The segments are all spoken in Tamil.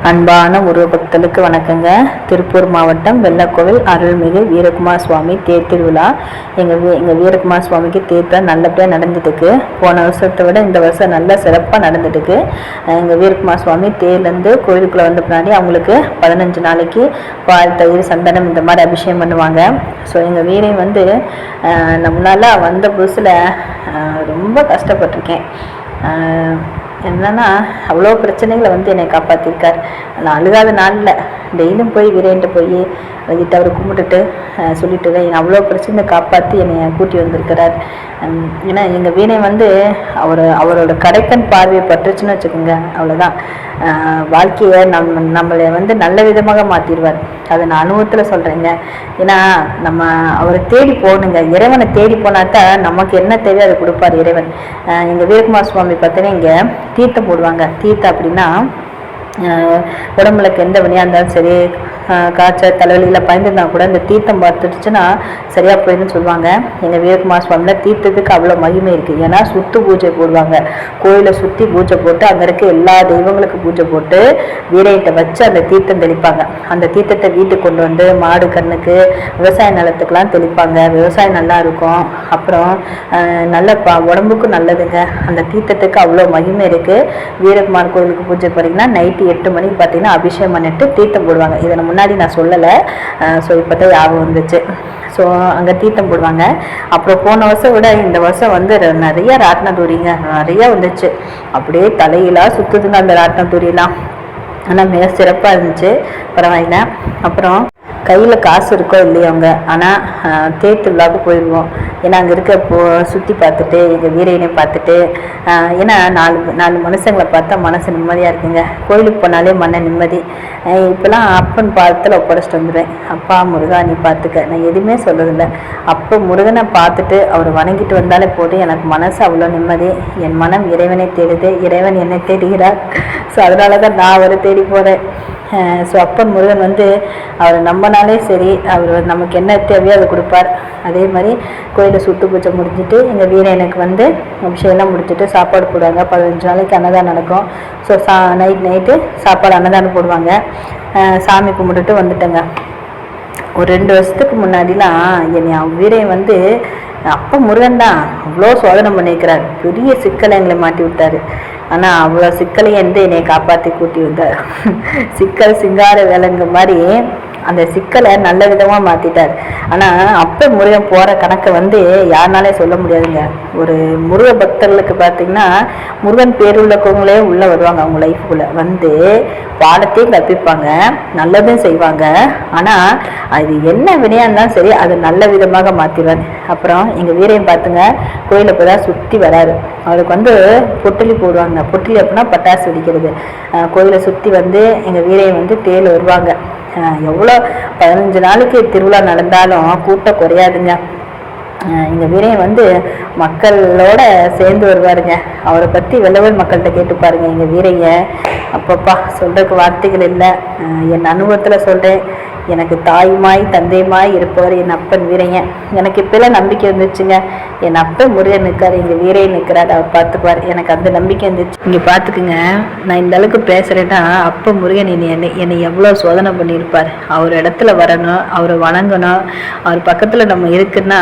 அன்பான உருவபக்தலுக்கு வணக்கங்க. திருப்பூர் மாவட்டம் வெள்ளக்கோவில் அருள்மிகு வீரகுமார் சுவாமி தேர் திருவிழா. எங்கள் வீரகுமார் சுவாமிக்கு தேர்தா நல்லபடியாக நடந்துட்டுருக்கு. போன வருஷத்தை விட இந்த வருஷம் நல்லா சிறப்பாக நடந்துட்டுருக்கு. எங்கள் வீரகுமார் சுவாமி தேர்லேருந்து கோயிலுக்குள்ளே வந்த பின்னாடி அவங்களுக்கு 15 நாளைக்கு பால், தயிர், சந்தனம் இந்த மாதிரி அபிஷேகம் பண்ணுவாங்க. ஸோ எங்கள் வீரை நம்மளால வந்த புதுசில் ரொம்ப கஷ்டப்பட்டிருக்கேன். என்னன்னா அவ்வளோ பிரச்சனைகளை என்னை காப்பாற்றிருக்கார். நான் அழுகாத நாளில் டெய்லியும் போய் வீரன்ட்டு போய் வச்சுட்டு அவரை கும்பிட்டுட்டு சொல்லிட்டு என்னை அவ்வளோ பிரச்சனை காப்பாற்றி என்னை கூட்டி வந்திருக்கிறார். ஏன்னா எங்கள் வீணை அவரோட கடைக்கன் பார்வையை பட்டுருச்சுன்னு வச்சுக்கோங்க, அவ்வளோதான். வாழ்க்கையை நம்மளை நல்ல விதமாக மாற்றிடுவார். அதை நான் அனுபவத்தில் சொல்கிறேங்க. ஏன்னா நம்ம அவரை தேடி போகணுங்க. இறைவனை தேடி போனாதான் நமக்கு என்ன தேவையோ அதை கொடுப்பார் இறைவன். எங்கள் வீரகுமார் சுவாமி பார்த்தீங்கன்னா இங்கே தீர்த்தம் போடுவாங்க. தீர்த்தம் அப்படின்னா உடம்புலக்கு எந்த வினையாக இருந்தாலும் சரி, காய்ச்சல் தலைவலியில் பயந்துருந்தா கூட இந்த தீர்த்தம் பார்த்துடுச்சுன்னா சரியாக போயிடுன்னு சொல்லுவாங்க. எங்கள் வீரகுமார் சுவாமியில் தீர்த்தத்துக்கு அவ்வளோ மகிமை இருக்குது. ஏன்னா சுற்று பூஜை போடுவாங்க. கோயிலை சுற்றி பூஜை போட்டு அங்கே இருக்க எல்லா தெய்வங்களுக்கும் பூஜை போட்டு வீரையிட்ட வச்சு அந்த தீர்த்தம் தெளிப்பாங்க. அந்த தீர்த்தத்தை வீட்டுக்கு கொண்டு வந்து மாடு கண்ணுக்கு விவசாய நிலத்துக்கெல்லாம் தெளிப்பாங்க. விவசாயம் நல்லா இருக்கும். அப்புறம் நல்ல உடம்புக்கும் நல்லதுங்க. அந்த தீர்த்தத்துக்கு அவ்வளோ மகிமை இருக்குது. வீரகுமார் கோயிலுக்கு பூஜை போகிறீங்கன்னா நைட்டு 8 மணிக்கு பார்த்தீங்கன்னா அபிஷேகம் பண்ணிட்டு தீர்த்தம் போடுவாங்க. இதை முன்னாடி நான் சொல்லலை. ஸோ இப்போ தான் ஞாபகம் வந்துச்சு. ஸோ அங்கே தீர்த்தம் போடுவாங்க. அப்புறம் போன வருஷம் விட இந்த வருஷம் நிறைய ராட்டினத்தூரிங்க நிறைய வந்துச்சு. அப்படியே தலையெல்லாம் சுற்றுதுங்க அந்த ராட்டினத்தூரியெல்லாம். ஆனால் மிக சிறப்பாக இருந்துச்சு. பரவாயில்ல. அப்புறம் கையில் காசு இருக்கோ இல்லையோ அவங்க, ஆனால் தேர் திருவிழாவுக்கு போயிடுவோம். ஏன்னா அங்கே இருக்க சுற்றி பார்த்துட்டு எங்கள் வீரையனை பார்த்துட்டு, ஏன்னா நாலு மனுஷங்களை பார்த்தா மனசு நிம்மதியாக இருக்குங்க. கோயிலுக்கு போனாலே மன நிம்மதி. இப்போலாம் அப்பன் பாதத்தில் ஒப்படைச்சிட்டு வந்துடுவேன். அப்பா முருகா நீ பார்த்துக்க, நான் எதுவுமே சொல்கிறதில்ல. அப்போ முருகனை பார்த்துட்டு அவர் வணங்கிட்டு வந்தாலே போதும், எனக்கு மனசு அவ்வளோ நிம்மதி. என் மனம் இறைவனை தேடுது, இறைவன் என்னை தேடுகிறார். ஸோ அதனால தான் நான் அவரை தேடி போகிறேன். ஸோ அப்பன் முருகன் அவரை நம்பினாலே சரி, அவர் நமக்கு என்ன தேவையோ அதை கொடுப்பார். அதே மாதிரி கோயிலை சுட்டு பூஜை முடிஞ்சுட்டு எங்கள் வீரனுக்கு அபிஷேகம்லாம் முடிச்சுட்டு சாப்பாடு போடுவாங்க. 15 நாளைக்கு அன்னதானம் நடக்கும். ஸோ நைட்டு சாப்பாடு அன்னதானம் போடுவாங்க. சாமி கும்பிட்டுட்டு வந்துட்டேங்க. ஒரு 2 வருஷத்துக்கு முன்னாடிலாம் என்னை வீரன் அப்போ முருகன் தான் அவ்வளோ சோதனை பண்ணியிருக்கிறார். பெரிய சிக்கலை எங்களை மாட்டி விட்டார். ஆனால் அவ்வளோ சிக்கலையும் என்னை காப்பாற்றி கூட்டி வந்தார். சிக்கல் சிங்கார வேலைங்க மாதிரி அந்த சிக்கலை நல்ல விதமாக மாற்றிட்டார். ஆனால் அப்போ முருகன் போகிற கணக்கை யாருனாலே சொல்ல முடியாதுங்க. ஒரு முருக பக்தர்களுக்கு பார்த்திங்கன்னா முருகன் பேர் உள்ளவங்களே உள்ளே வருவாங்க. அவங்க லைஃபுக்குள்ளே பாடத்தையும் கற்பிப்பாங்க, நல்லதும் செய்வாங்க. ஆனால் அது என்ன வினையாக இருந்தாலும் சரி அதை நல்ல விதமாக மாற்றிடுவார். அப்புறம் எங்கள் வீரையும் பார்த்துங்க, கோயிலை போய் தான் சுற்றி வராரு. அவருக்கு பொட்டலி போடுவாங்க. பொட்டலி அப்படின்னா பட்டாசு வெடிக்கிறது. கோயிலை சுற்றி எங்கள் வீரையும் தேர் வருவாங்க. எவ்வளோ 15 நாளைக்கு திருவிழா நடந்தாலும் கூட்டம் குறையாதுங்க. எங்கள் வீரையன் மக்களோட சேர்ந்து வருவாருங்க. அவரை பற்றி வெள்ளவல் மக்கள்கிட்ட கேட்டு பாருங்க. எங்கள் வீரைய அப்பப்பா சொல்கிறதுக்கு வார்த்தைகள் இல்லை. என் அனுபவத்தில் சொல்கிறேன். எனக்கு தாயுமாய் தந்தையுமாய் இருப்பவர் என் அப்பன் வீரையன். எனக்கு இப்போலாம் நம்பிக்கை இருந்துச்சுங்க. என் அப்பன் முருகன் நிற்கார், எங்கள் வீரையன் நிற்கிறார், அவர் பார்த்துக்குவார். எனக்கு அந்த நம்பிக்கை இருந்துச்சு. இங்கே பார்த்துக்குங்க, நான் இந்த அளவுக்கு பேசுகிறேன்னா அப்போ முருகன் என்னை எவ்வளோ சோதனை பண்ணியிருப்பார். அவர் இடத்துல வரணும், அவரை வணங்கணும். அவர் பக்கத்தில் நம்ம இருக்குன்னா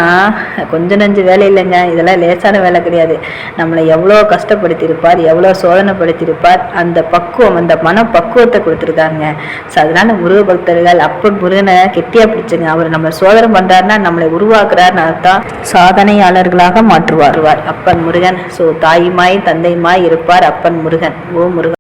கொஞ்சம் நஞ்சு வேலை இல்லைங்க. இதெல்லாம் லேசான வேலை கிடையாது. நம்மளை எவ்வளோ கஷ்டப்படுத்தியிருப்பார், எவ்வளோ சோதனைப்படுத்தியிருப்பார். அந்த பக்குவம், அந்த மனப்பக்குவத்தை கொடுத்துருக்காங்க. ஸோ அதனால் முருக பக்தர்கள் அப்போ முருகனை கெட்டியா பிடிச்சுங்க. அவர் நம்ம சோதனை பண்றாருன்னா நம்மளை உருவாக்குறாருன்னு அர்த்தம். சாதனையாளர்களாக மாற்றுவார் அப்பன் முருகன். ஸோ தாயுமாய் தந்தையுமாய் இருப்பார் அப்பன் முருகன். ஓ முருகன்.